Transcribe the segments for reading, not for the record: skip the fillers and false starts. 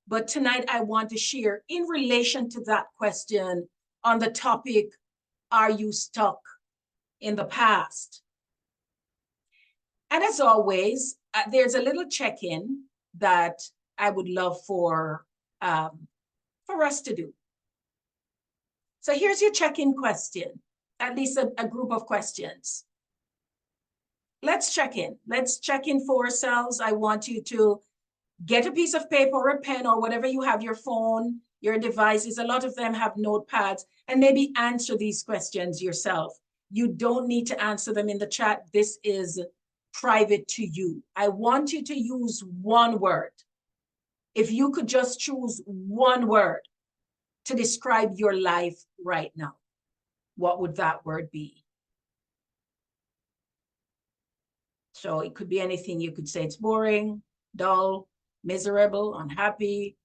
But tonight I want to share in relation to that question on the topic, are you stuck in the past? And as always, there's a little check-in that I would love for us to do. So here's your check-in question, at least a group of questions. Let's check in. Let's check in for ourselves. I want you to get a piece of paper or a pen or whatever you have, your phone, your devices. A lot of them have notepads, and maybe answer these questions yourself. You don't need to answer them in the chat. This is private to you. I want you to use one word. If you could just choose one word to describe your life right now, what would that word be? So it could be anything. You could say it's boring, dull, miserable, unhappy,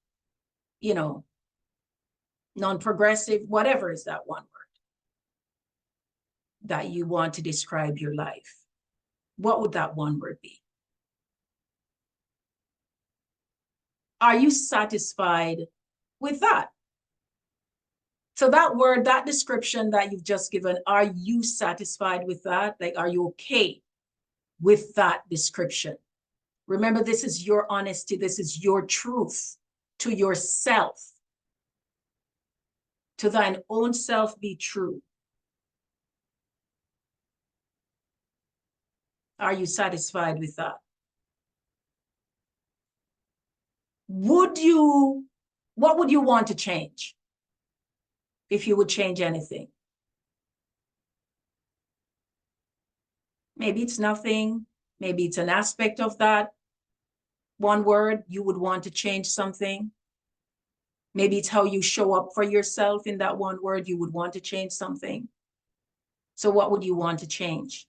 you know, non-progressive, whatever is that one word that you want to describe your life. What would that one word be? Are you satisfied with that? So that word, that description that you've just given, are you satisfied with that? Like, are you okay with that description? Remember, this is your honesty. This is your truth to yourself. To thine own self be true. Are you satisfied with that? What would you want to change if you would change anything? Maybe it's nothing. Maybe it's an aspect of that one word. You would want to change something. Maybe it's how you show up for yourself in that one word. You would want to change something. So what would you want to change?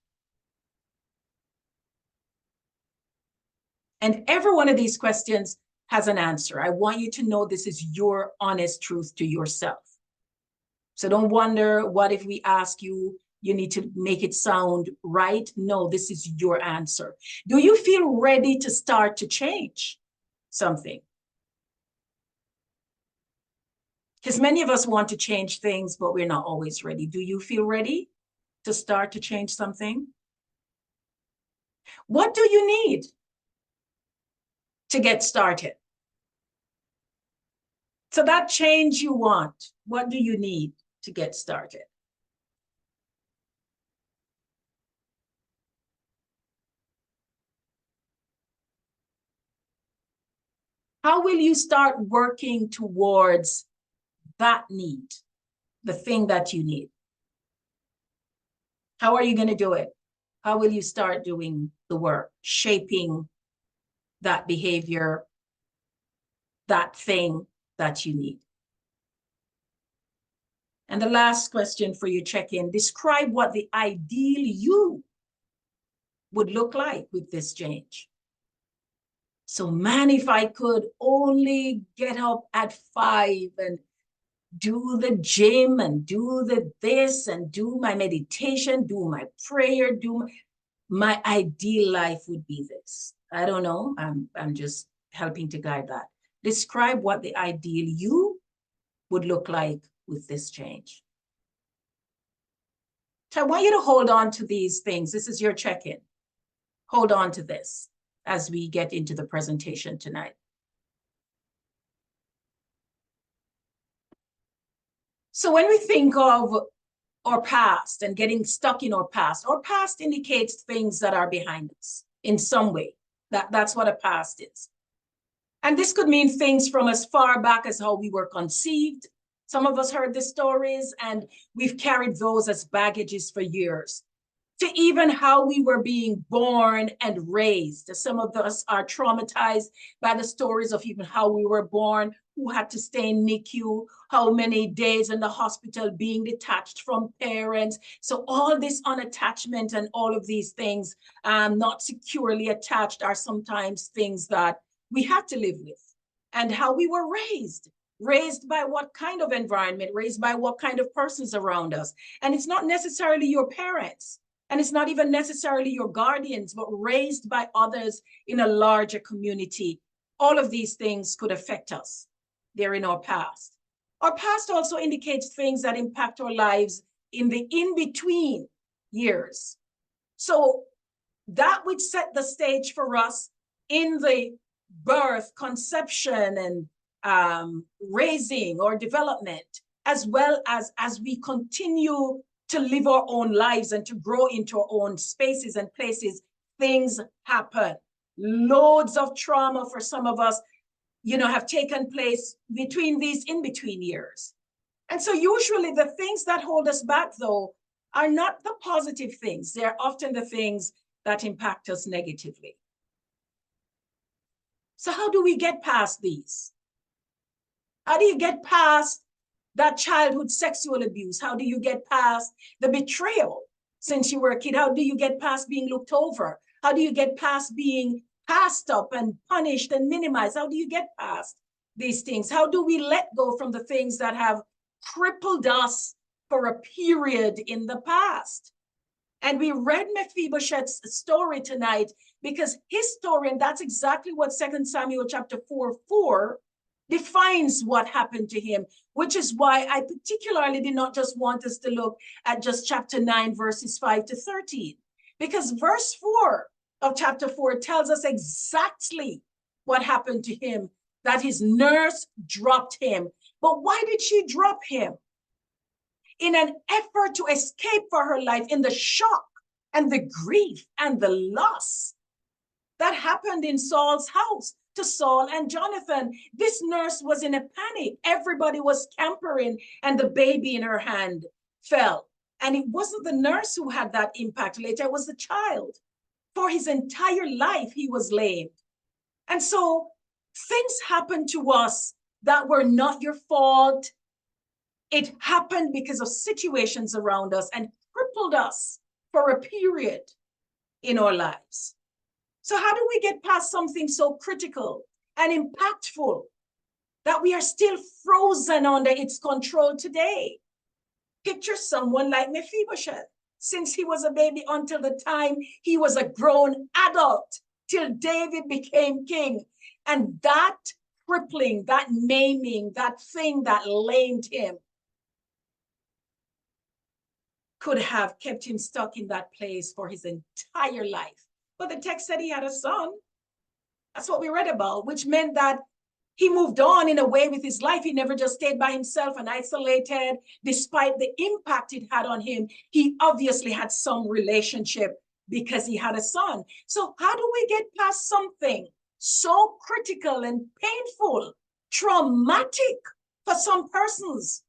And every one of these questions has an answer. I want you to know this is your honest truth to yourself. So don't wonder, what if we ask you, you need to make it sound right? No, this is your answer. Do you feel ready to start to change something? Because many of us want to change things, but we're not always ready. Do you feel ready to start to change something? What do you need to get started? So that change you want, what do you need to get started? How will you start working towards that need, the thing that you need? How are you going to do it? How will you start doing the work, shaping that behavior, that thing that you need? And the last question for you check-in, describe what the ideal you would look like with this change. So man, if I could only get up at 5 and do the gym and do this and do my meditation, do my prayer, my ideal life would be this. I don't know. I'm just helping to guide that. Describe what the ideal you would look like with this change. So I want you to hold on to these things. This is your check-in. Hold on to this as we get into the presentation tonight. So when we think of our past and getting stuck in our past indicates things that are behind us in some way. That's what a past is. And this could mean things from as far back as how we were conceived. Some of us heard the stories and we've carried those as baggages for years, to even how we were being born and raised. Some of us are traumatized by the stories of even how we were born, who had to stay in NICU, how many days in the hospital, being detached from parents. So all this unattachment and all of these things, not securely attached, are sometimes things that we have to live with. And how we were raised by what kind of environment, raised by what kind of persons around us. And it's not necessarily your parents, and it's not even necessarily your guardians, but raised by others in a larger community all of these things could affect us. They're in our past. Our past also indicates things that impact our lives in the in-between years. So that would set the stage for us in the birth, conception, and raising or development, as well as we continue to live our own lives and to grow into our own spaces and places. Things happen. Loads of trauma for some of us, have taken place between these in-between years. And so usually the things that hold us back, though, are not the positive things. They're often the things that impact us negatively. So how do we get past these? How do you get past that childhood sexual abuse? How do you get past the betrayal since you were a kid? How do you get past being looked over? How do you get past being passed up and punished and minimized? How do you get past these things? How do we let go from the things that have crippled us for a period in the past? And we read Mephibosheth's story tonight because his story, and that's exactly what 2 Samuel chapter 4:4 defines what happened to him, which is why I particularly did not just want us to look at just chapter 9, verses 5 to 13, because verse 4 of chapter 4 tells us exactly what happened to him, that his nurse dropped him. But why did she drop him? In an effort to escape for her life, in the shock and the grief and the loss that happened in Saul's house to Saul and Jonathan. This nurse was in a panic. Everybody was scampering, and the baby in her hand fell. And it wasn't the nurse who had that impact later, it was the child. For his entire life, he was lamed. And so things happened to us that were not your fault. It happened because of situations around us and crippled us for a period in our lives. So how do we get past something so critical and impactful that we are still frozen under its control today? Picture someone like Mephibosheth, since he was a baby until the time he was a grown adult, till David became king. And that crippling, that maiming, that thing that lamed him could have kept him stuck in that place for his entire life. But the text said he had a son. That's what we read about, which meant that he moved on in a way with his life. He never just stayed by himself and isolated. Despite the impact it had on him, he obviously had some relationship because he had a son. So how do we get past something so critical and painful, traumatic for some persons?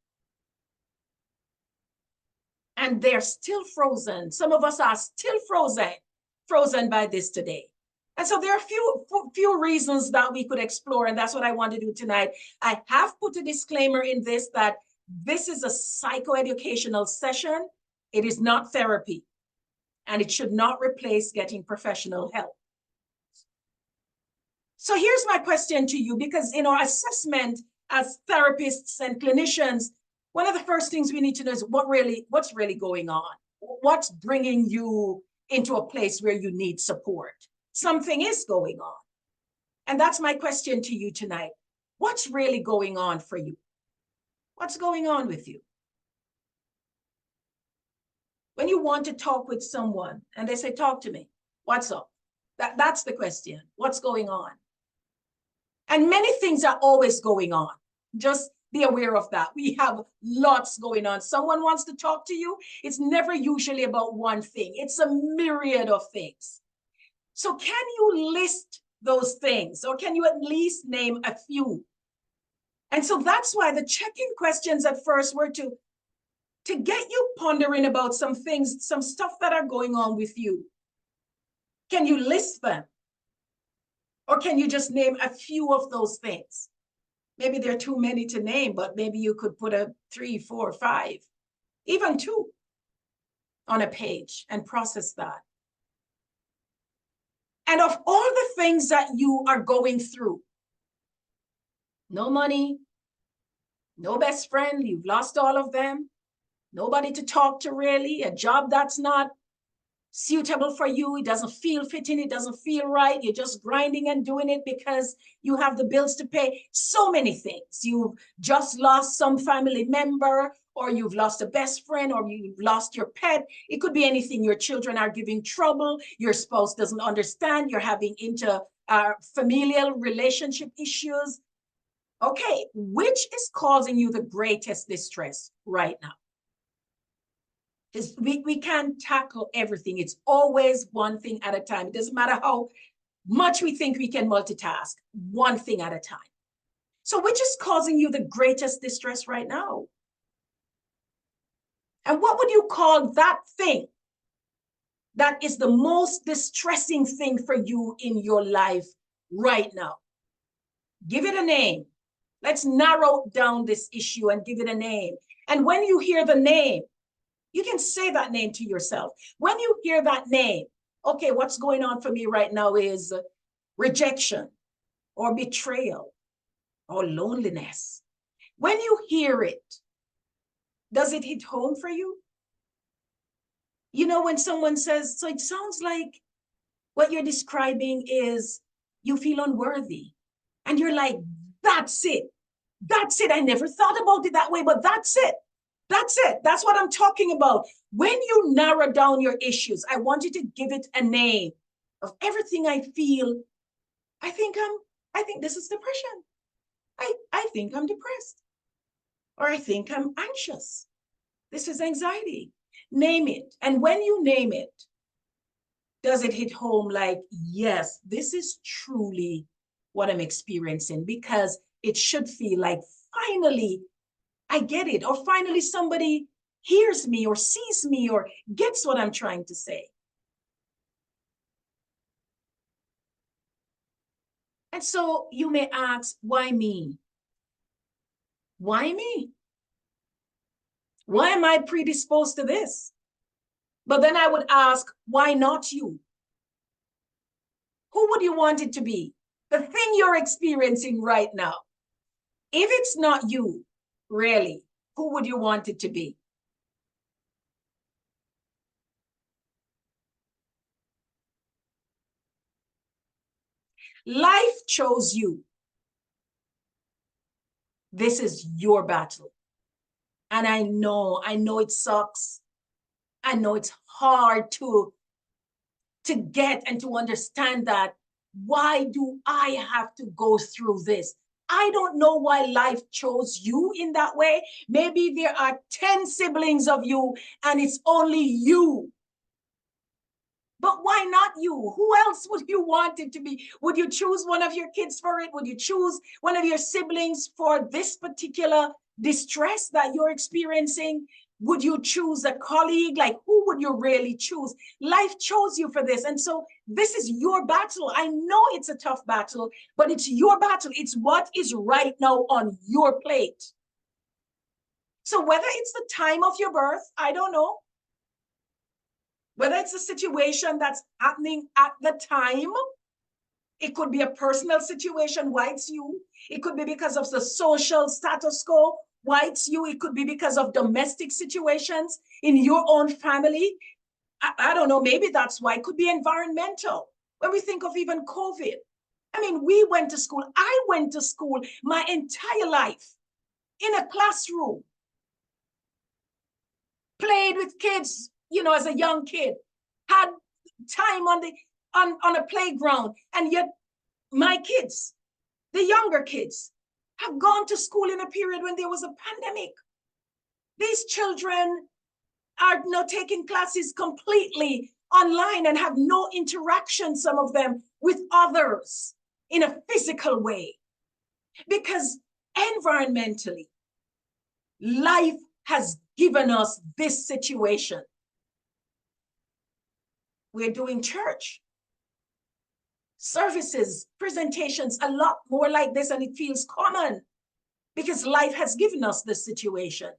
And they're still frozen. Some of us are still frozen by this today. And so there are a few reasons that we could explore, and that's what I want to do tonight. I have put a disclaimer in this that this is a psychoeducational session. It is not therapy, and it should not replace getting professional help. So here's my question to you, because in our assessment as therapists and clinicians, one of the first things we need to know is what's really going on? What's bringing you into a place where you need support? Something is going on. And that's my question to you tonight. What's really going on for you? What's going on with you? When you want to talk with someone and they say, talk to me, what's up? That's the question. What's going on? And many things are always going on. Just be aware of that. We have lots going on. Someone wants to talk to you. It's never usually about one thing. It's a myriad of things. So can you list those things, or can you at least name a few? And so that's why the check-in questions at first were to get you pondering about some things, some stuff that are going on with you. Can you list them? Or can you just name a few of those things? Maybe there are too many to name, but maybe you could put 3, 4, 5, even 2 on a page and process that. And of all the things that you are going through, no money, no best friend, you've lost all of them, nobody to talk to really, a job that's not suitable for you. It doesn't feel fitting. It doesn't feel right. You're just grinding and doing it because you have the bills to pay. So many things. You've just lost some family member, or you've lost a best friend, or you've lost your pet. It could be anything. Your children are giving trouble. Your spouse doesn't understand. You're having familial relationship issues. Okay, which is causing you the greatest distress right now? We can't tackle everything. It's always one thing at a time. It doesn't matter how much we think we can multitask, one thing at a time. So which is causing you the greatest distress right now? And what would you call that thing that is the most distressing thing for you in your life right now? Give it a name. Let's narrow down this issue and give it a name. And when you hear the name, you can say that name to yourself. When you hear that name, okay, what's going on for me right now is rejection or betrayal or loneliness. When you hear it, does it hit home for you? You know, when someone says, so it sounds like what you're describing is you feel unworthy. And you're like, that's it. That's it. I never thought about it that way, but that's it. That's it. That's what I'm talking about. When you narrow down your issues, I want you to give it a name of everything I feel. I think this is depression. I think I'm depressed. Or I think I'm anxious. This is anxiety. Name it. And when you name it, does it hit home like, yes, this is truly what I'm experiencing? Because it should feel like finally I get it, or finally somebody hears me or sees me or gets what I'm trying to say. And so you may ask, why me? Why me? Why am I predisposed to this? But then I would ask, why not you? Who would you want it to be? The thing you're experiencing right now. If it's not you, really, who would you want it to be? Life chose you. This is your battle. And I know it sucks. I know it's hard to get and to understand that. Why do I have to go through this? I don't know why life chose you in that way. Maybe there are 10 siblings of you and it's only you. But why not you? Who else would you want it to be? Would you choose one of your kids for it? Would you choose one of your siblings for this particular distress that you're experiencing? Would you choose a colleague? Like, who would you really choose? Life chose you for this. And so this is your battle. I know it's a tough battle, but it's your battle. It's what is right now on your plate. So whether it's the time of your birth, I don't know. Whether it's a situation that's happening at the time, it could be a personal situation, why it's you. It could be because of the social status quo, why it's you. It could be because of domestic situations in your own family. I don't know, maybe that's why. It could be environmental. When we think of even COVID, I mean, we went to school. I went to school my entire life in a classroom, played with kids, you know, as a young kid, had time on a playground, and yet my kids, the younger kids, have gone to school in a period when there was a pandemic. These children are now taking classes completely online and have no interaction, some of them, with others in a physical way. Because environmentally, life has given us this situation. We're doing church services, presentations, a lot more like this, and it feels common because life has given us this situation.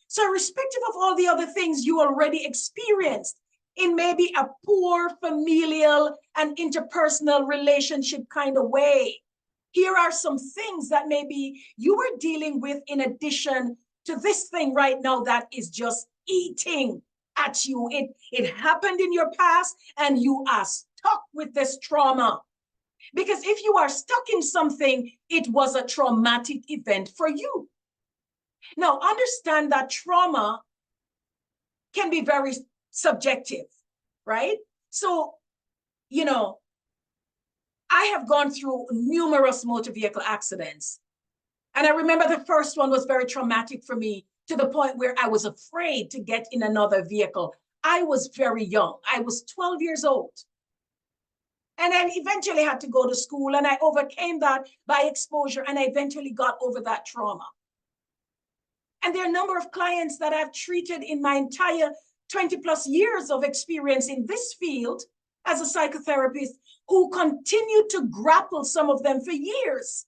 So irrespective of all the other things you already experienced in maybe a poor familial and interpersonal relationship kind of way, here are some things that maybe you were dealing with in addition to this thing right now that is just eating at you. It happened in your past and you are stuck with this trauma. Because if you are stuck in something, it was a traumatic event for you. Now, understand that trauma can be very subjective, right? So, you know, I have gone through numerous motor vehicle accidents. And I remember the first one was very traumatic for me to the point where I was afraid to get in another vehicle. I was very young. I was 12 years old. And I eventually had to go to school, and I overcame that by exposure, and I eventually got over that trauma. And there are a number of clients that I've treated in my entire 20 plus years of experience in this field as a psychotherapist who continue to grapple, some of them for years,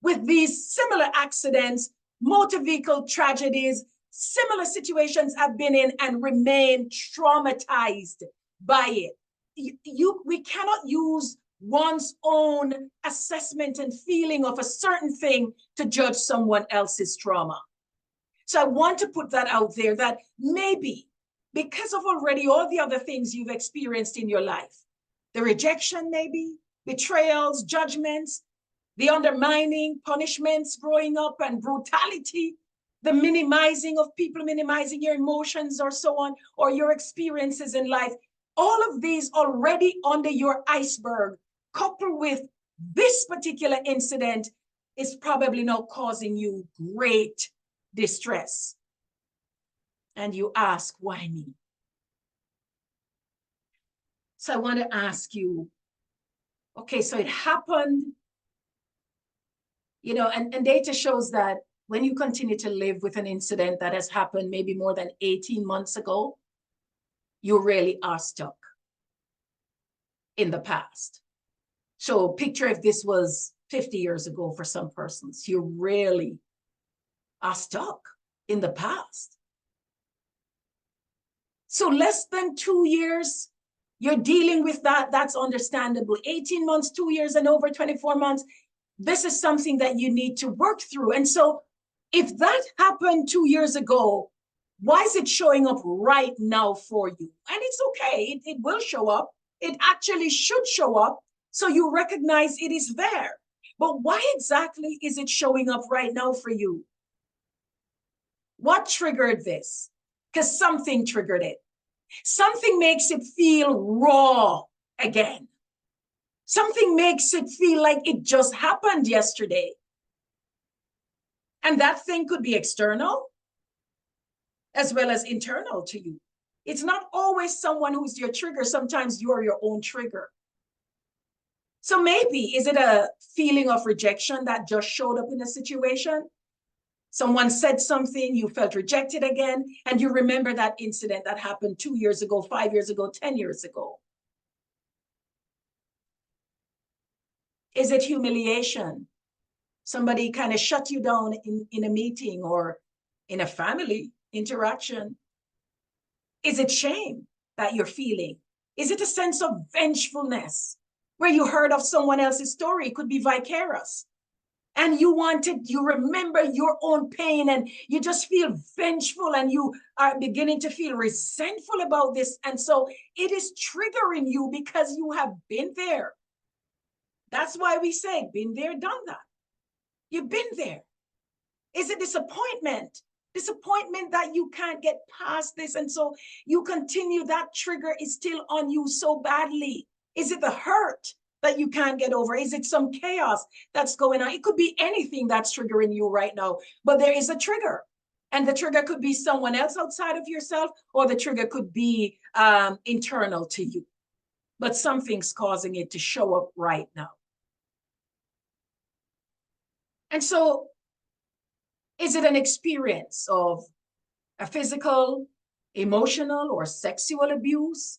with these similar accidents, motor vehicle tragedies, similar situations I've been in, and remain traumatized by it. We cannot use one's own assessment and feeling of a certain thing to judge someone else's trauma. So I want to put that out there, that maybe because of already all the other things you've experienced in your life, the rejection, maybe betrayals, judgments, the undermining, punishments growing up, and brutality, the minimizing of people, minimizing your emotions or so on, or your experiences in life, all of these already under your iceberg, coupled with this particular incident, is probably now causing you great distress. And you ask, why me? So I want to ask you, okay, so it happened, you know, and data shows that when you continue to live with an incident that has happened maybe more than 18 months ago, you really are stuck in the past. So picture if this was 50 years ago for some persons, you really are stuck in the past. So less than 2 years, you're dealing with that. That's understandable. 18 months, 2 years, and over 24 months, this is something that you need to work through. And so if that happened 2 years ago, why is it showing up right now for you? And it's okay, it will show up. It actually should show up, so you recognize it is there. But why exactly is it showing up right now for you? What triggered this? Because something triggered it. Something makes it feel raw again. Something makes it feel like it just happened yesterday. And that thing could be external as well as internal to you. It's not always someone who's your trigger. Sometimes you're your own trigger. So maybe, is it a feeling of rejection that just showed up in a situation? Someone said something, you felt rejected again, and you remember that incident that happened 2 years ago, 5 years ago, 10 years ago. Is it humiliation? Somebody kind of shut you down in a meeting or in a family interaction. Is it shame that you're feeling? Is it a sense of vengefulness where you heard of someone else's story? It could be vicarious. And you remember your own pain, and you just feel vengeful, and you are beginning to feel resentful about this. And so it is triggering you because you have been there. That's why we say, been there, done that. You've been there. Is it disappointment? Disappointment that you can't get past this, and so you continue, that trigger is still on you so badly. Is it the hurt that you can't get over? Is it some chaos that's going on? It could be anything that's triggering you right now, but there is a trigger. And the trigger could be someone else outside of yourself, or the trigger could be internal to you. But something's causing it to show up right now. And so, is it an experience of a physical, emotional, or sexual abuse?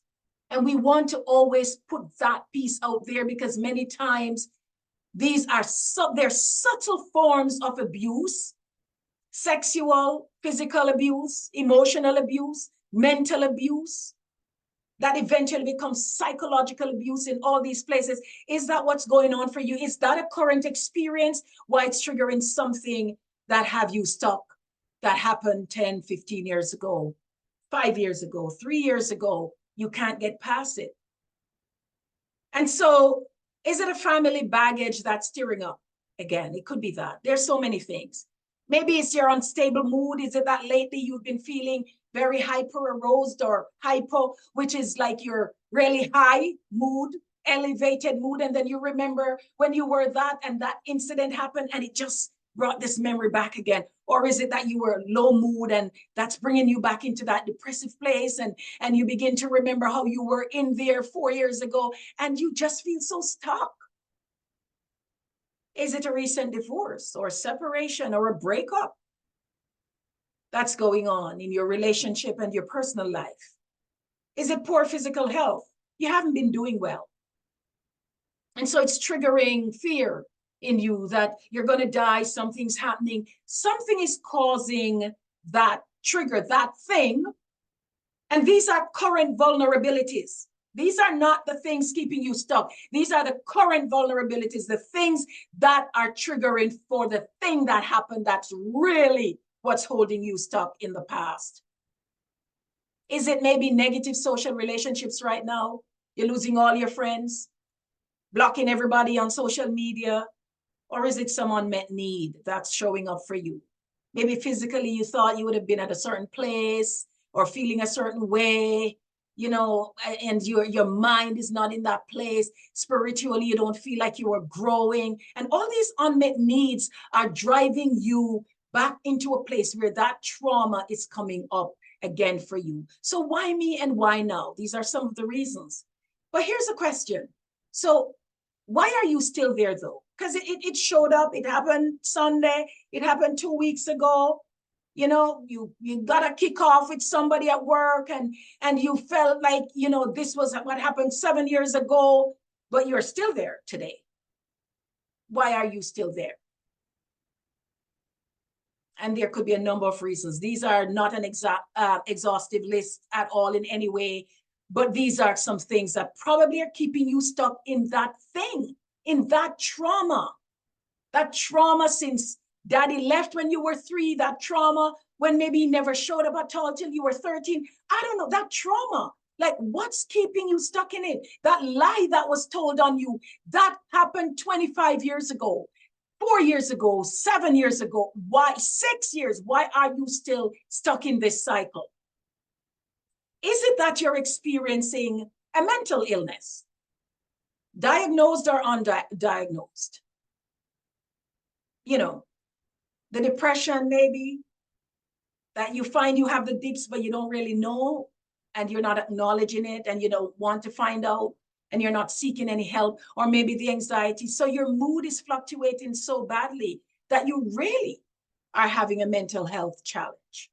And we want to always put that piece out there, because many times these are they're subtle forms of abuse: sexual, physical abuse, emotional abuse, mental abuse, that eventually becomes psychological abuse in all these places. Is that what's going on for you? Is that a current experience? Why it's triggering something that have you stuck, that happened 10, 15 years ago? 5 years ago, 3 years ago, you can't get past it. And so is it a family baggage that's stirring up? Again, it could be that. There's so many things. Maybe it's your unstable mood. Is it that lately you've been feeling very hyper aroused or hypo, which is like your really high mood, elevated mood, and then you remember when you were that and that incident happened and it just brought this memory back again? Or is it that you were low mood and that's bringing you back into that depressive place, and you begin to remember how you were in there 4 years ago and you just feel so stuck? Is it a recent divorce or separation or a breakup that's going on in your relationship and your personal life? Is it poor physical health? You haven't been doing well. And so it's triggering fear in you that you're going to die, something's happening, something is causing that trigger, that thing. And these are current vulnerabilities. These are not the things keeping you stuck. These are the current vulnerabilities, the things that are triggering for the thing that happened that's really what's holding you stuck in the past. Is it maybe negative social relationships right now? You're losing all your friends, blocking everybody on social media? Or is it some unmet need that's showing up for you? Maybe physically you thought you would have been at a certain place or feeling a certain way, you know, and your mind is not in that place. Spiritually, you don't feel like you are growing. And all these unmet needs are driving you back into a place where that trauma is coming up again for you. So why me and why now? These are some of the reasons. But here's a question. So why are you still there though? Because it showed up, it happened Sunday, it happened 2 weeks ago. You know, you got a kick off with somebody at work and you felt like, you know, this was what happened 7 years ago, but you're still there today. Why are you still there? And there could be a number of reasons. These are not an exhaustive list at all in any way, but these are some things that probably are keeping you stuck in that thing, in that trauma since daddy left when you were 3, that trauma when maybe he never showed up at all till you were 13. I don't know, that trauma. Like, what's keeping you stuck in it? That lie that was told on you, that happened 25 years ago, 4 years ago, 7 years ago. Why 6 years? Why are you still stuck in this cycle? Is it that you're experiencing a mental illness, diagnosed or undiagnosed? You know, the depression maybe, that you find you have the dips, but you don't really know, and you're not acknowledging it, and you don't want to find out, and you're not seeking any help, or maybe the anxiety. So your mood is fluctuating so badly that you really are having a mental health challenge.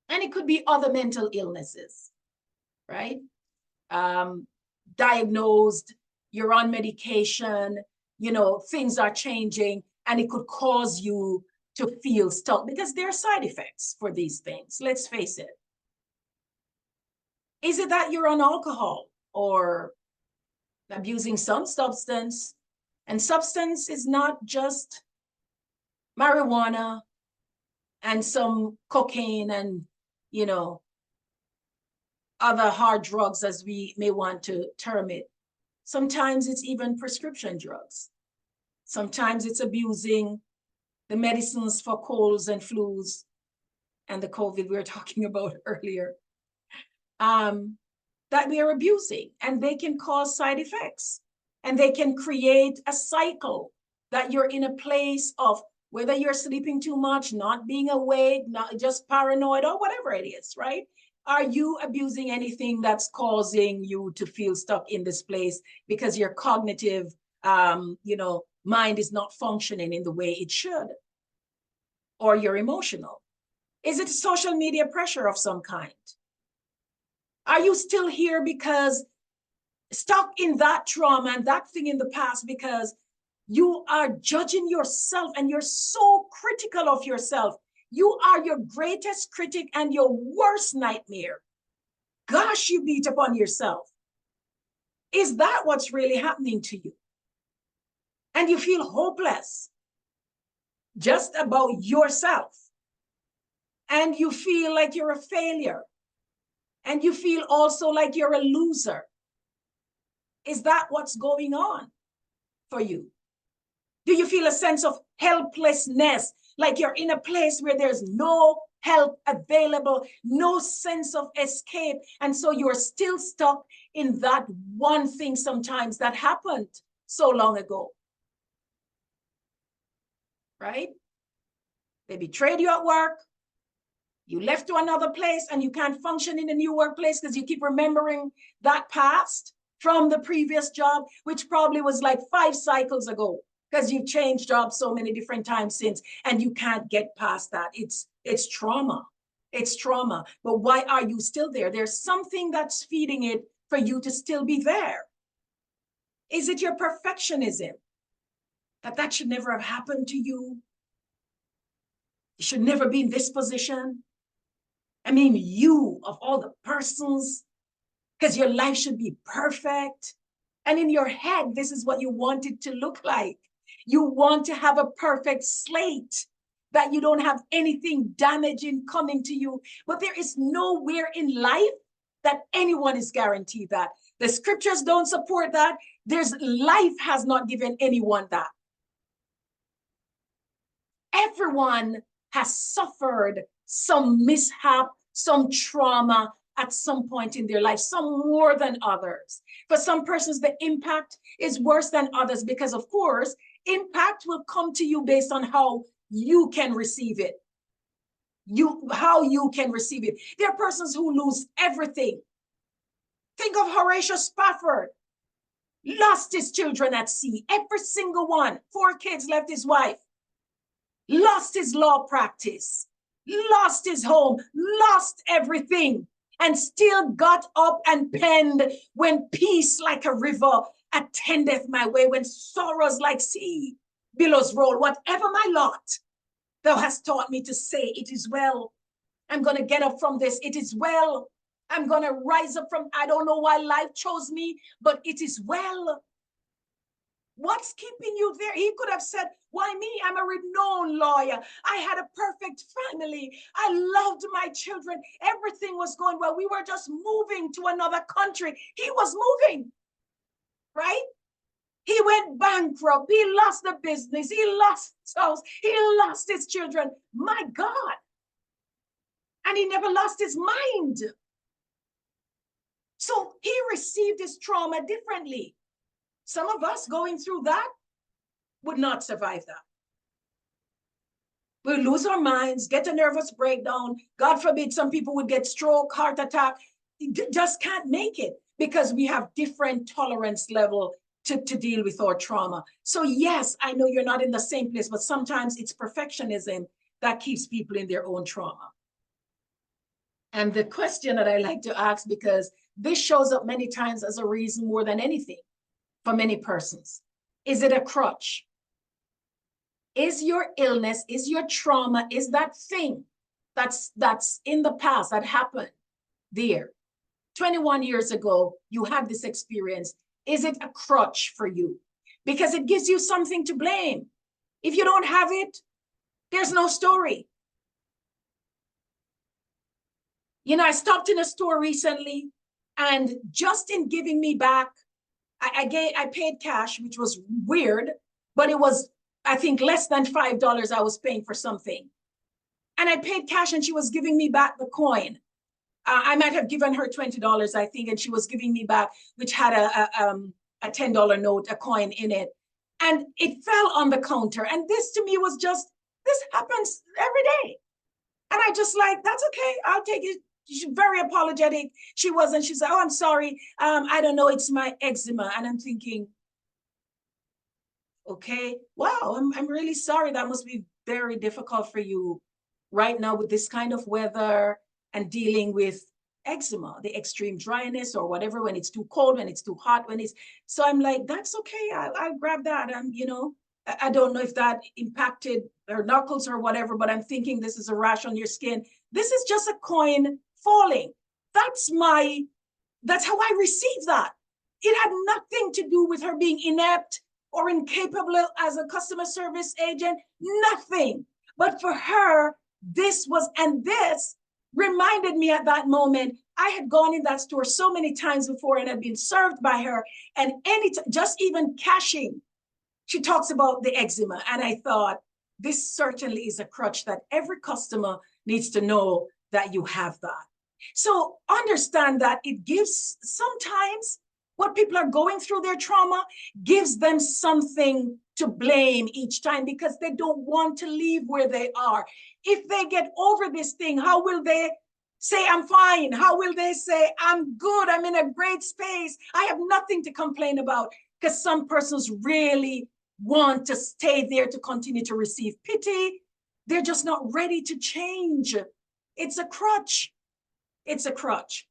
And it could be other mental illnesses, right? Diagnosed, you're on medication, you know, things are changing, and it could cause you to feel stuck because there are side effects for these things. Let's face it. Is it that you're on alcohol or abusing some substance? And substance is not just marijuana and some cocaine and, you know, other hard drugs, as we may want to term it. Sometimes it's even prescription drugs. Sometimes it's abusing the medicines for colds and flus and the COVID we were talking about earlier, that we are abusing, and they can cause side effects, and they can create a cycle that you're in a place of whether you're sleeping too much, not being awake, not just paranoid, or whatever it is, right? Are you abusing anything that's causing you to feel stuck in this place because your cognitive, you know, mind is not functioning in the way it should? Or you're emotional? Is it social media pressure of some kind? Are you still here because stuck in that trauma and that thing in the past because you are judging yourself and you're so critical of yourself? You are your greatest critic and your worst nightmare. Gosh, you beat up on yourself. Is that what's really happening to you? And you feel hopeless just about yourself. and you feel like you're a failure, and you feel also like you're a loser. Is that what's going on for you? Do you feel a sense of helplessness, like you're in a place where there's no help available, no sense of escape, and so you're still stuck in that one thing sometimes that happened so long ago, right? They betrayed you at work, you left to another place, and you can't function in the new workplace because you keep remembering that past from the previous job, which probably was like 5 cycles ago, because you've changed jobs so many different times since, and you can't get past that. It's trauma. It's trauma. But why are you still there? There's something that's feeding it for you to still be there. Is it your perfectionism? That should never have happened to you? You should never be in this position? I mean, you of all the persons, because your life should be perfect. And in your head, this is what you want it to look like. You want to have a perfect slate, that you don't have anything damaging coming to you. But there is nowhere in life that anyone is guaranteed that. The scriptures don't support that. Life has not given anyone that. Everyone has suffered some mishap, some trauma at some point in their life, some more than others. For some persons, the impact is worse than others because, of course, impact will come to you based on how you can receive it. How you can receive it. There are persons who lose everything. Think of Horatio Spafford. Lost his children at sea, every single one. 4 kids, left his wife. Lost his law practice, lost his home, lost everything, and still got up and penned, when peace like a river attendeth my way, when sorrows like sea billows roll, whatever my lot, thou hast taught me to say, it is well. I'm going to get up from this. It is well. I'm going to rise up from, I don't know why life chose me, but it is well. What's keeping you there? He could have said, why me? I'm a renowned lawyer. I had a perfect family. I loved my children. Everything was going well. We were just moving to another country. He was moving, right? He went bankrupt. He lost the business. He lost his house. He lost his children. My God. And he never lost his mind. So he received his trauma differently. Some of us going through that would not survive that. We'll lose our minds, get a nervous breakdown. God forbid, some people would get stroke, heart attack. Just can't make it because we have different tolerance level to deal with our trauma. So yes, I know you're not in the same place, but sometimes it's perfectionism that keeps people in their own trauma. And the question that I like to ask, because this shows up many times as a reason more than anything for many persons. Is it a crutch? Is your illness, is your trauma, is that thing that's in the past that happened there 21 years ago, you had this experience, is it a crutch for you? Because it gives you something to blame. If you don't have it, there's no story. You know, I stopped in a store recently, and just in giving me back, I paid cash, which was weird, but it was, I think, less than $5 I was paying for something. And I paid cash and she was giving me back the coin. I might have given her $20, I think, and she was giving me back, which had a $10 note, a coin in it. And it fell on the counter. And this to me was just, this happens every day. And I just like, that's okay, I'll take it. She's very apologetic. She wasn't. She said, oh, I'm sorry. I don't know. It's my eczema. And I'm thinking, okay, wow, I'm really sorry. That must be very difficult for you right now with this kind of weather and dealing with eczema, the extreme dryness or whatever, when it's too cold, when it's too hot, when it's, so I'm like, that's okay. I'll grab that. You know, I don't know if that impacted her knuckles or whatever, but I'm thinking this is a rash on your skin. This is just a coin falling. That's how I received that. It had nothing to do with her being inept or incapable as a customer service agent, nothing. But for her, This reminded me at that moment, I had gone in that store so many times before and had been served by her. And just even cashing, she talks about the eczema. And I thought, this certainly is a crutch that every customer needs to know that you have that. So understand that it gives sometimes what people are going through, their trauma, gives them something to blame each time because they don't want to leave where they are. If they get over this thing, how will they say, I'm fine? How will they say, I'm good, I'm in a great space, I have nothing to complain about? Because some persons really want to stay there to continue to receive pity. They're just not ready to change. It's a crutch. It's a crutch.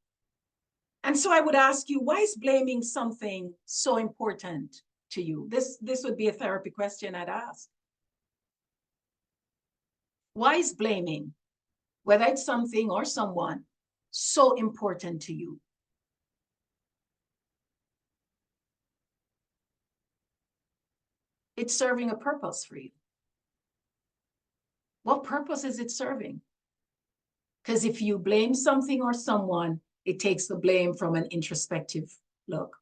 And so I would ask you, why is blaming something so important to you? This would be a therapy question I'd ask. Why is blaming, whether it's something or someone, so important to you? It's serving a purpose for you. What purpose is it serving? Because if you blame something or someone, it takes the blame from an introspective look.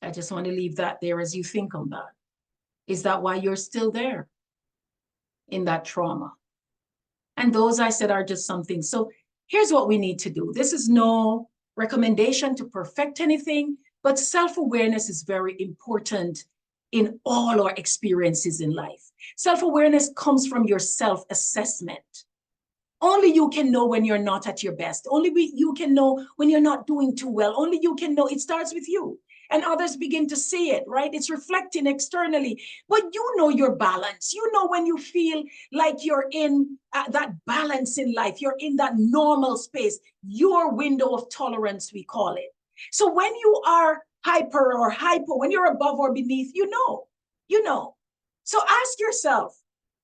I just want to leave that there as you think on that. Is that why you're still there in that trauma? And those, I said, are just something. So here's what we need to do. This is no recommendation to perfect anything, but self-awareness is very important in all our experiences in life. Self-awareness comes from your self-assessment. Only you can know when you're not at your best. Only you can know when you're not doing too well. Only you can know. It starts with you. And others begin to see it, right? It's reflecting externally. But you know your balance. You know when you feel like you're in that balance in life. You're in that normal space. Your window of tolerance, we call it. So when you are hyper or hypo, when you're above or beneath, you know. So ask yourself,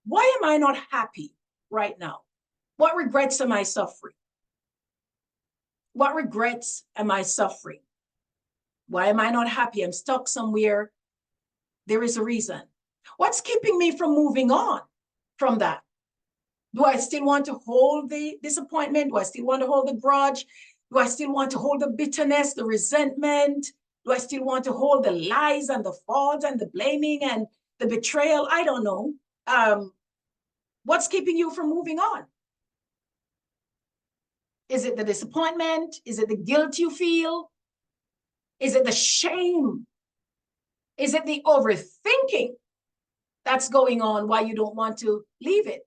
why am I not happy right now? What regrets am I suffering? What regrets am I suffering? Why am I not happy? I'm stuck somewhere. There is a reason. What's keeping me from moving on from that? Do I still want to hold the disappointment? Do I still want to hold the grudge? Do I still want to hold the bitterness, the resentment? Do I still want to hold the lies and the faults and the blaming and the betrayal? I don't know. What's keeping you from moving on? Is it the disappointment? Is it the guilt you feel? Is it the shame? Is it the overthinking that's going on why you don't want to leave it?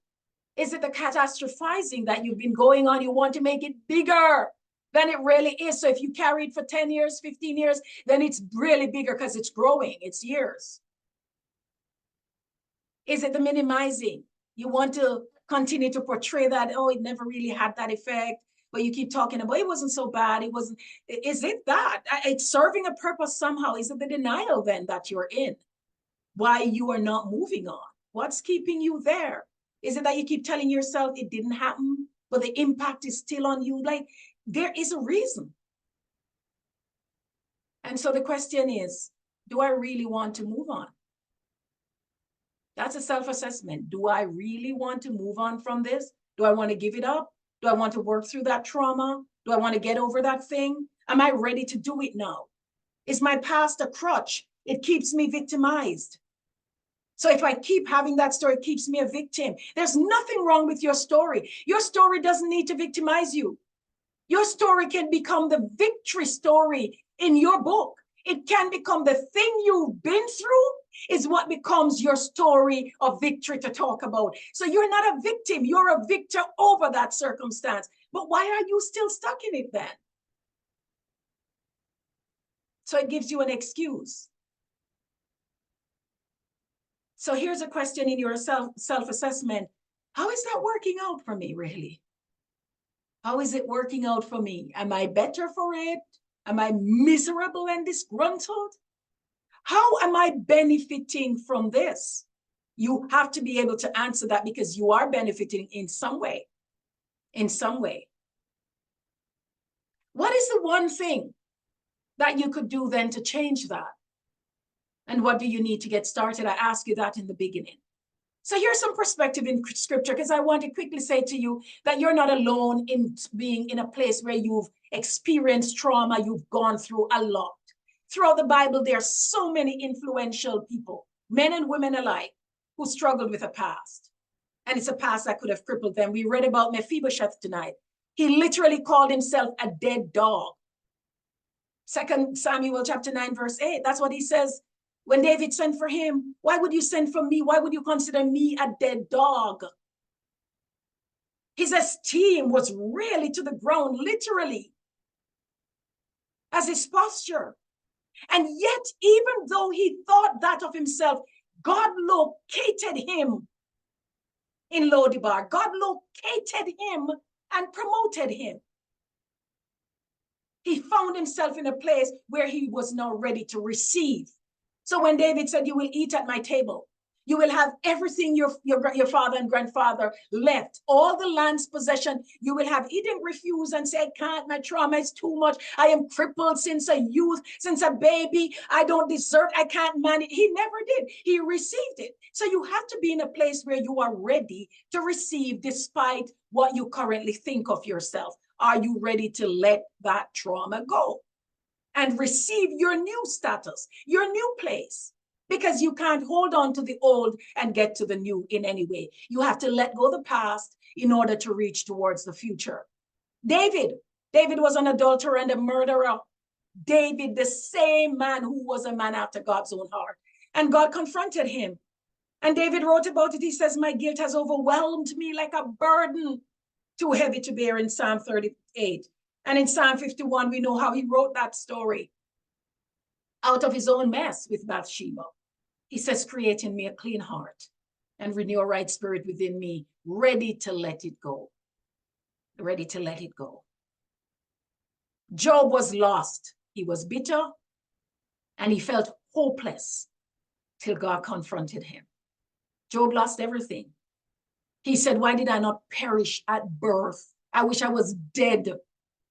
Is it the catastrophizing that you've been going on? You want to make it bigger than it really is. So if you carry it for 10 years, 15 years, then it's really bigger because it's growing, it's years. Is it the minimizing? You want to continue to portray that, oh, it never really had that effect, but you keep talking about it wasn't so bad. It wasn't. Is it that? It's serving a purpose somehow. Is it the denial then that you're in? Why you are not moving on? What's keeping you there? Is it that you keep telling yourself it didn't happen, but the impact is still on you? Like, there is a reason. And so the question is, do I really want to move on? That's a self-assessment. Do I really want to move on from this? Do I want to give it up? Do I want to work through that trauma? Do I want to get over that thing? Am I ready to do it now? Is my past a crutch? It keeps me victimized. So if I keep having that story, it keeps me a victim. There's nothing wrong with your story. Your story doesn't need to victimize you. Your story can become the victory story in your book. It can become the thing you've been through is what becomes your story of victory to talk about. So you're not a victim. You're a victor over that circumstance. But why are you still stuck in it then? So it gives you an excuse. So here's a question in your self-assessment. How is that working out for me, really? How is it working out for me? Am I better for it? Am I miserable and disgruntled? How am I benefiting from this? You have to be able to answer that because you are benefiting in some way. In some way. What is the one thing that you could do then to change that? And what do you need to get started? I asked you that in the beginning. So here's some perspective in scripture, because I want to quickly say to you that you're not alone in being in a place where you've experienced trauma, you've gone through a lot. Throughout the Bible, there are so many influential people, men and women alike, who struggled with a past. And it's a past that could have crippled them. We read about Mephibosheth tonight. He literally called himself a dead dog. 2 Samuel chapter 9, verse 8. That's what he says. When David sent for him, why would you send for me? Why would you consider me a dead dog? His esteem was really to the ground, literally, as his posture. And yet, even though he thought that of himself, God located him in Lo-debar. God located him and promoted him. He found himself in a place where he was now ready to receive. So when David said, you will eat at my table, you will have everything your father and grandfather left, all the land's possession, you will have. He didn't refuse and say, I can't, my trauma is too much. I am crippled since a youth, since a baby. I don't deserve, I can't manage. He never did. He received it. So you have to be in a place where you are ready to receive despite what you currently think of yourself. Are you ready to let that trauma go and receive your new status, your new place? Because you can't hold on to the old and get to the new in any way. You have to let go of the past in order to reach towards the future. David was an adulterer and a murderer. David, the same man who was a man after God's own heart. And God confronted him. And David wrote about it. He says, my guilt has overwhelmed me like a burden too heavy to bear, in Psalm 38. And in Psalm 51, we know how he wrote that story out of his own mess with Bathsheba. He says, create in me a clean heart and renew a right spirit within me, ready to let it go. Ready to let it go. Job was lost. He was bitter and he felt hopeless till God confronted him. Job lost everything. He said, why did I not perish at birth? I wish I was dead.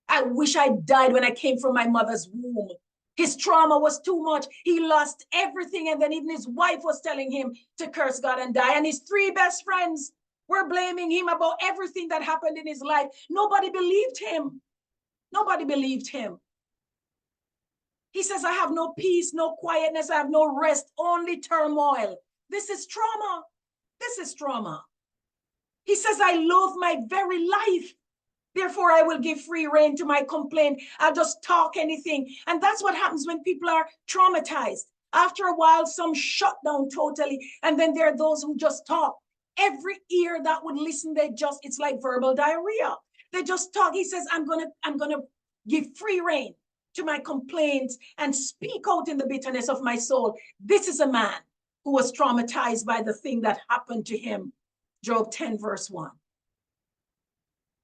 I wish I died when I came from my mother's womb. His trauma was too much. He lost everything. And then even his wife was telling him to curse God and die. And his three best friends were blaming him about everything that happened in his life. Nobody believed him. Nobody believed him. He says, I have no peace, no quietness. I have no rest, only turmoil. This is trauma. This is trauma. He says, I loathe my very life. Therefore, I will give free rein to my complaint. I'll just talk anything. And that's what happens when people are traumatized. After a while, some shut down totally. And then there are those who just talk. Every ear that would listen, it's like verbal diarrhea. They just talk. He says, I'm gonna give free rein to my complaints and speak out in the bitterness of my soul. This is a man who was traumatized by the thing that happened to him. Job 10, verse 1.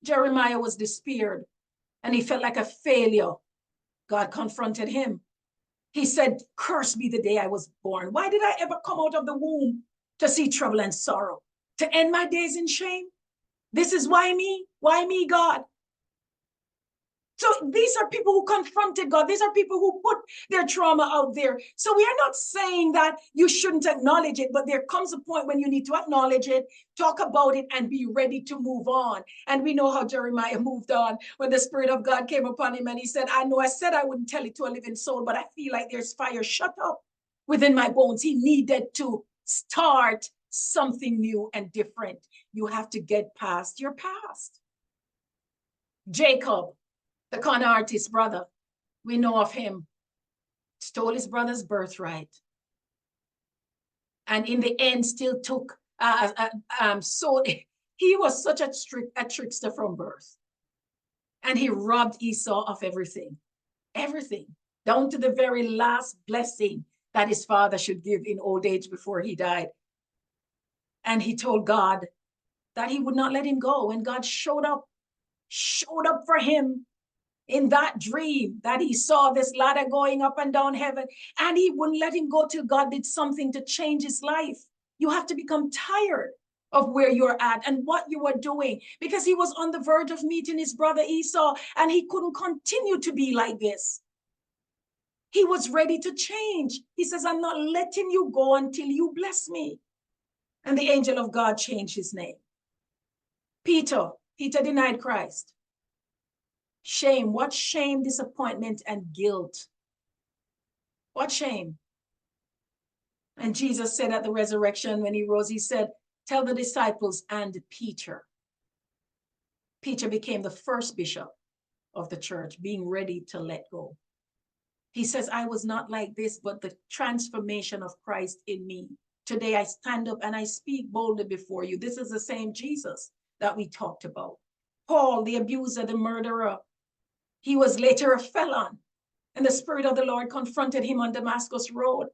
Jeremiah was despaired and he felt like a failure. God confronted him. He said, cursed be the day I was born. Why did I ever come out of the womb to see trouble and sorrow, to end my days in shame? This is why me? Why me, God? So these are people who confronted God. These are people who put their trauma out there. So we are not saying that you shouldn't acknowledge it, but there comes a point when you need to acknowledge it, talk about it, and be ready to move on. And we know how Jeremiah moved on when the Spirit of God came upon him and he said, I know I said I wouldn't tell it to a living soul, but I feel like there's fire shut up within my bones. He needed to start something new and different. You have to get past your past. Jacob, the con artist brother, we know of him, stole his brother's birthright. And in the end, still took, so he was such a trickster from birth. And he robbed Esau of everything, down to the very last blessing that his father should give in old age before he died. And he told God that he would not let him go. And God showed up for him in that dream that he saw this ladder going up and down heaven, and he wouldn't let him go till God did something to change his life. You have to become tired of where you're at and what you are doing, because he was on the verge of meeting his brother Esau, and he couldn't continue to be like this. He was ready to change. He says, I'm not letting you go until you bless me. And the angel of God changed his name. Peter denied Christ. Shame, what shame, disappointment, and guilt. What shame. And Jesus said at the resurrection, when he rose, he said, tell the disciples and Peter. Peter became the first bishop of the church, being ready to let go. He says, I was not like this, but the transformation of Christ in me. Today I stand up and I speak boldly before you. This is the same Jesus that we talked about. Paul, the abuser, the murderer, he was later a felon, and the Spirit of the Lord confronted him on Damascus Road.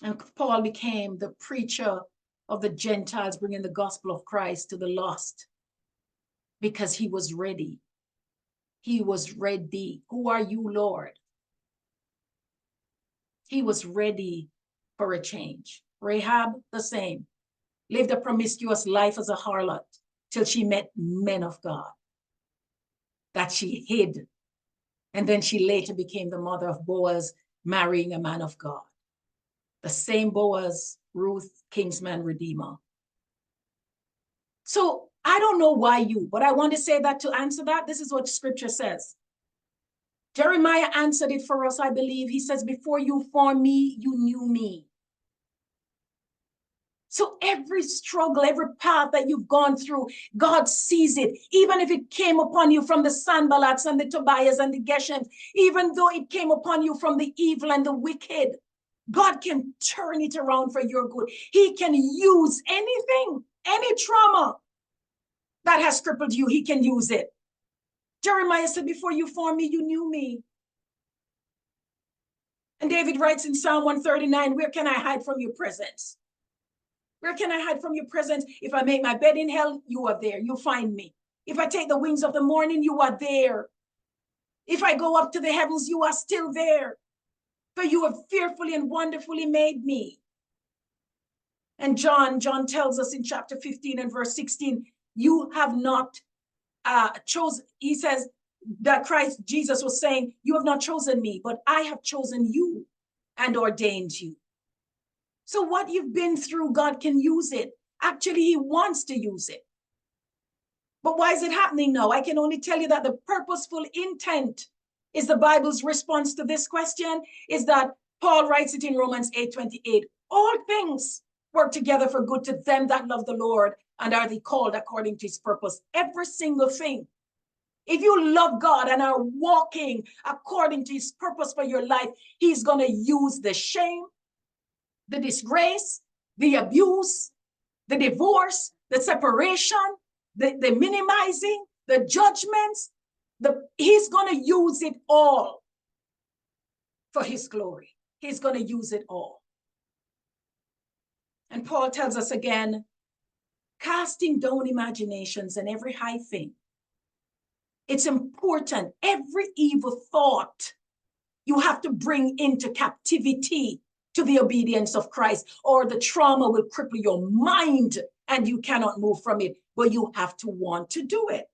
And Paul became the preacher of the Gentiles, bringing the gospel of Christ to the lost, because he was ready. He was ready. Who are you, Lord? He was ready for a change. Rahab, the same, lived a promiscuous life as a harlot till she met men of God that she hid. And then she later became the mother of Boaz, marrying a man of God. The same Boaz, Ruth, kinsman, redeemer. So I don't know why you, but I want to say that to answer that, this is what scripture says. Jeremiah answered it for us, I believe. He says, before you formed me, you knew me. So every struggle, every path that you've gone through, God sees it. Even if it came upon you from the Sanballats and the Tobias and the Geshems, even though it came upon you from the evil and the wicked, God can turn it around for your good. He can use anything, any trauma that has crippled you, he can use it. Jeremiah said, before you formed me, you knew me. And David writes in Psalm 139, where can I hide from your presence? Where can I hide from your presence? If I make my bed in hell, you are there. You find me. If I take the wings of the morning, you are there. If I go up to the heavens, you are still there. For you have fearfully and wonderfully made me. And John tells us in chapter 15 and verse 16, you have not chosen, he says that Christ Jesus was saying, you have not chosen me, but I have chosen you and ordained you. So what you've been through, God can use it. Actually, he wants to use it. But why is it happening now? I can only tell you that the purposeful intent is the Bible's response to this question, is that Paul writes it in Romans 8:28. All things work together for good to them that love the Lord and are called according to his purpose. Every single thing. If you love God and are walking according to his purpose for your life, he's going to use the shame, the disgrace, the abuse, the divorce, the separation, the minimizing, the judgments. He's going to use it all for his glory. He's going to use it all. And Paul tells us again, casting down imaginations and every high thing. It's important. Every evil thought you have to bring into captivity to the obedience of Christ, or the trauma will cripple your mind and you cannot move from it, but you have to want to do it.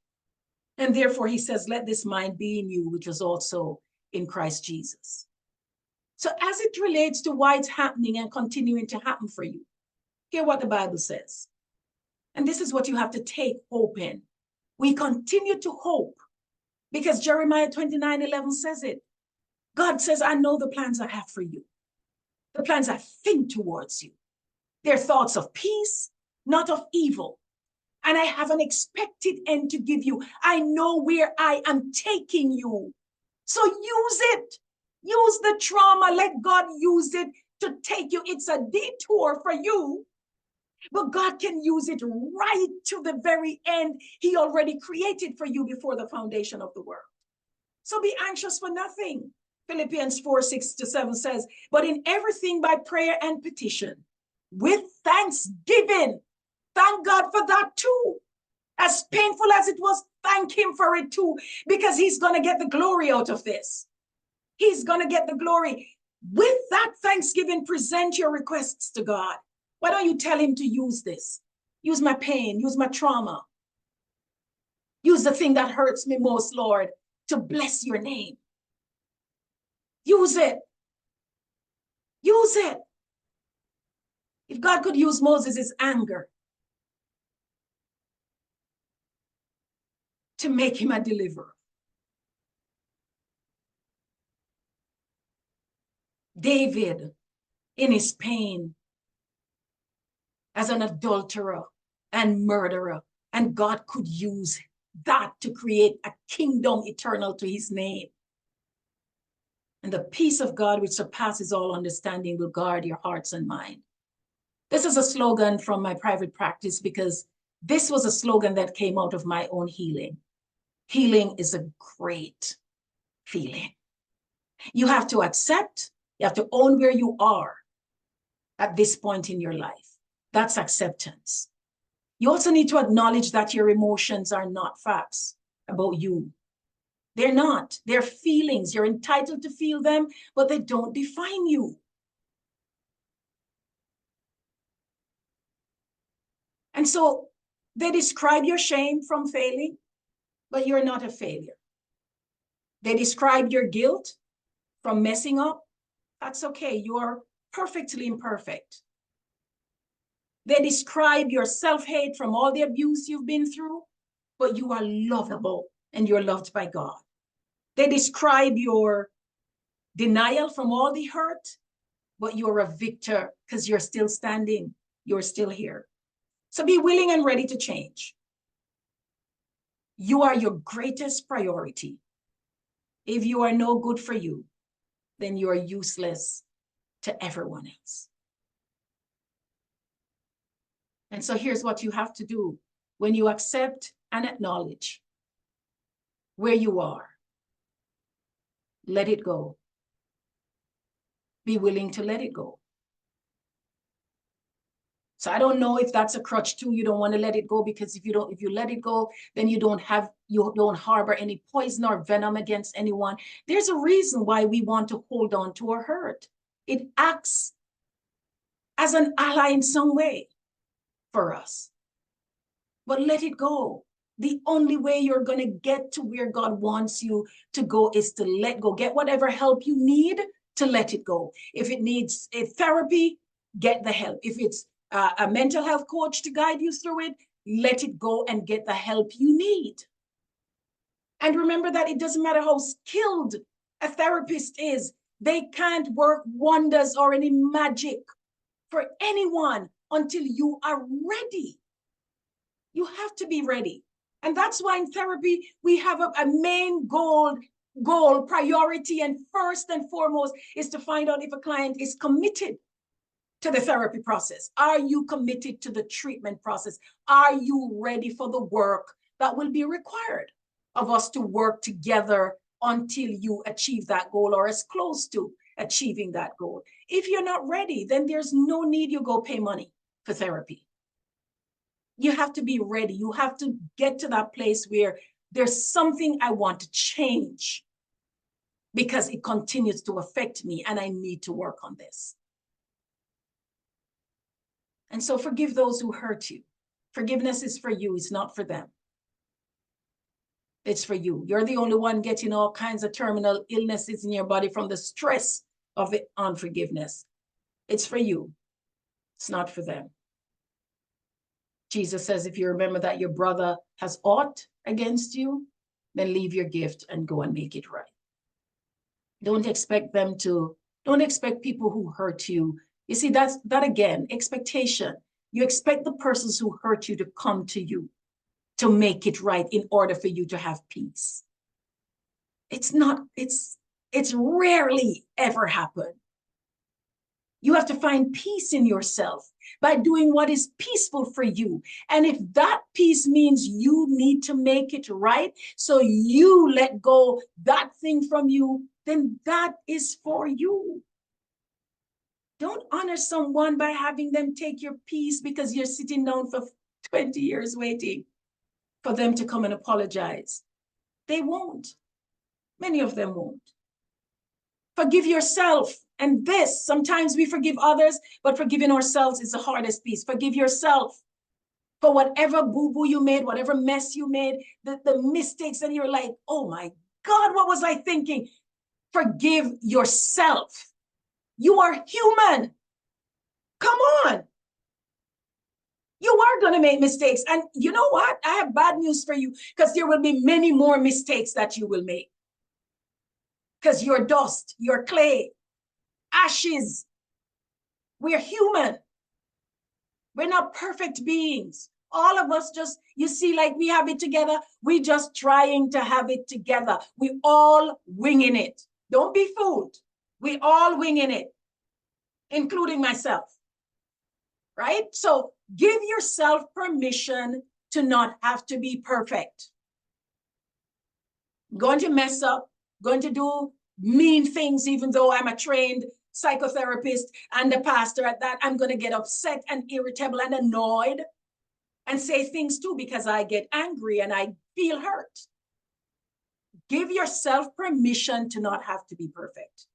And therefore he says, let this mind be in you, which was also in Christ Jesus. So as it relates to why it's happening and continuing to happen for you, hear what the Bible says. And this is what you have to take hope in. We continue to hope because Jeremiah 29:11 says it. God says, I know the plans I have for you. The plans I think towards you. They're thoughts of peace, not of evil. And I have an expected end to give you. I know where I am taking you. So use it. Use the trauma. Let God use it to take you. It's a detour for you, but God can use it right to the very end he already created for you before the foundation of the world. So be anxious for nothing. Philippians 4:6-7 says, but in everything by prayer and petition, with thanksgiving. Thank God for that too. As painful as it was, thank him for it too, because he's going to get the glory out of this. He's going to get the glory. With that thanksgiving, present your requests to God. Why don't you tell him to use this? Use my pain, use my trauma. Use the thing that hurts me most, Lord, to bless your name. Use it. Use it. If God could use Moses' anger to make him a deliverer, David, in his pain, as an adulterer and murderer, and God could use that to create a kingdom eternal to his name. And the peace of God, which surpasses all understanding, will guard your hearts and mind. This is a slogan from my private practice because this was a slogan that came out of my own healing. Healing is a great feeling. You have to accept, you have to own where you are at this point in your life. That's acceptance. You also need to acknowledge that your emotions are not facts about you. They're not. They're feelings. You're entitled to feel them, but they don't define you. And so they describe your shame from failing, but you're not a failure. They describe your guilt from messing up. That's okay. You're perfectly imperfect. They describe your self-hate from all the abuse you've been through, but you are lovable and you're loved by God. They describe your denial from all the hurt, but you're a victor because you're still standing. You're still here. So be willing and ready to change. You are your greatest priority. If you are no good for you, then you are useless to everyone else. And so here's what you have to do. When you accept and acknowledge where you are, let it go. Be willing to let it go. So I don't know if that's a crutch too. You don't want to let it go because if you let it go, then you don't harbor any poison or venom against anyone. There's a reason why we want to hold on to a hurt. It acts as an ally in some way for us. But let it go. The only way you're going to get to where God wants you to go is to let go. Get whatever help you need to let it go. If it needs a therapy, get the help. If it's a mental health coach to guide you through it, let it go and get the help you need. And remember that it doesn't matter how skilled a therapist is, they can't work wonders or any magic for anyone until you are ready. You have to be ready. And that's why in therapy, we have a main goal, priority, and first and foremost is to find out if a client is committed to the therapy process. Are you committed to the treatment process? Are you ready for the work that will be required of us to work together until you achieve that goal or as close to achieving that goal? If you're not ready, then there's no need you go pay money for therapy. You have to be ready. You have to get to that place where there's something I want to change because it continues to affect me and I need to work on this. And so forgive those who hurt you. Forgiveness is for you. It's not for them. It's for you. You're the only one getting all kinds of terminal illnesses in your body from the stress of it, unforgiveness. It's for you. It's not for them. Jesus says, if you remember that your brother has aught against you, then leave your gift and go and make it right. Don't expect people who hurt you. You see, that again, expectation. You expect the persons who hurt you to come to you to make it right in order for you to have peace. It's rarely ever happened. You have to find peace in yourself by doing what is peaceful for you. And if that peace means you need to make it right, so you let go that thing from you, then that is for you. Don't honor someone by having them take your peace because you're sitting down for 20 years waiting for them to come and apologize. They won't. Many of them won't. Forgive yourself. And this, sometimes we forgive others, but forgiving ourselves is the hardest piece. Forgive yourself for whatever boo-boo you made, whatever mess you made, the mistakes, and you're like, oh my God, what was I thinking? Forgive yourself. You are human. Come on. You are going to make mistakes. And you know what? I have bad news for you, because there will be many more mistakes that you will make. Because you're dust, you're clay, ashes. We're human. We're not perfect beings. All of us just, you see, like we have it together. We just trying to have it together. We all winging it. Don't be fooled. We all winging it, including myself. Right? So give yourself permission to not have to be perfect. Going to mess up, going to do mean things, even though I'm a trained psychotherapist and a pastor at that. I'm going to get upset and irritable and annoyed and say things too, because I get angry and I feel hurt. Give yourself permission to not have to be perfect.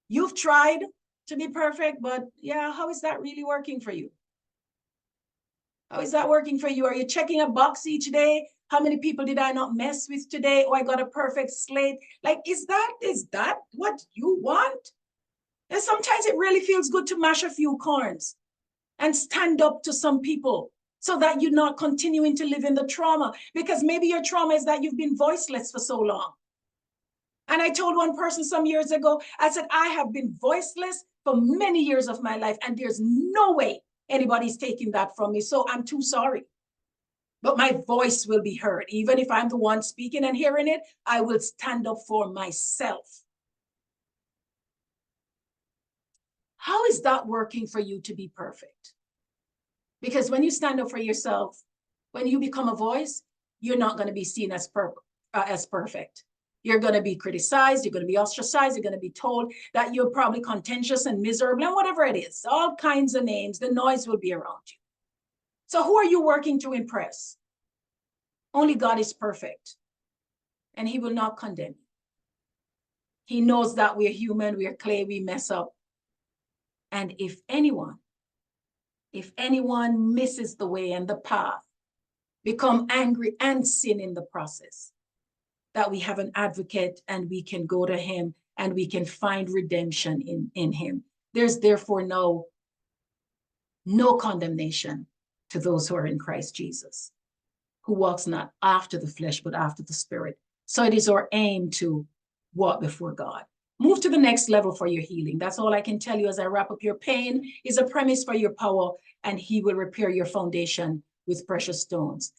You've tried to be perfect, but yeah, how is that really working for you? How is that working for you? Are you checking a box each day? How many people did I not mess with today? Oh, I got a perfect slate. Like, is that what you want? And sometimes it really feels good to mash a few corns and stand up to some people so that you're not continuing to live in the trauma. Because maybe your trauma is that you've been voiceless for so long. And I told one person some years ago, I said, I have been voiceless for many years of my life, and there's no way anybody's taking that from me. So I'm too sorry. But my voice will be heard. Even if I'm the one speaking and hearing it, I will stand up for myself. How is that working for you to be perfect? Because when you stand up for yourself, when you become a voice, you're not going to be seen as perfect. You're going to be criticized. You're going to be ostracized. You're going to be told that you're probably contentious and miserable and whatever it is, all kinds of names. The noise will be around you. So who are you working to impress? Only God is perfect, and he will not condemn you. He knows that we're human, we're clay, we mess up. And if anyone misses the way and the path, become angry and sin in the process, that we have an advocate and we can go to him and we can find redemption in him. There's therefore no condemnation to those who are in Christ Jesus, who walks not after the flesh, but after the Spirit. So it is our aim to walk before God. Move to the next level for your healing. That's all I can tell you as I wrap up. Your pain is a premise for your power, and he will repair your foundation with precious stones.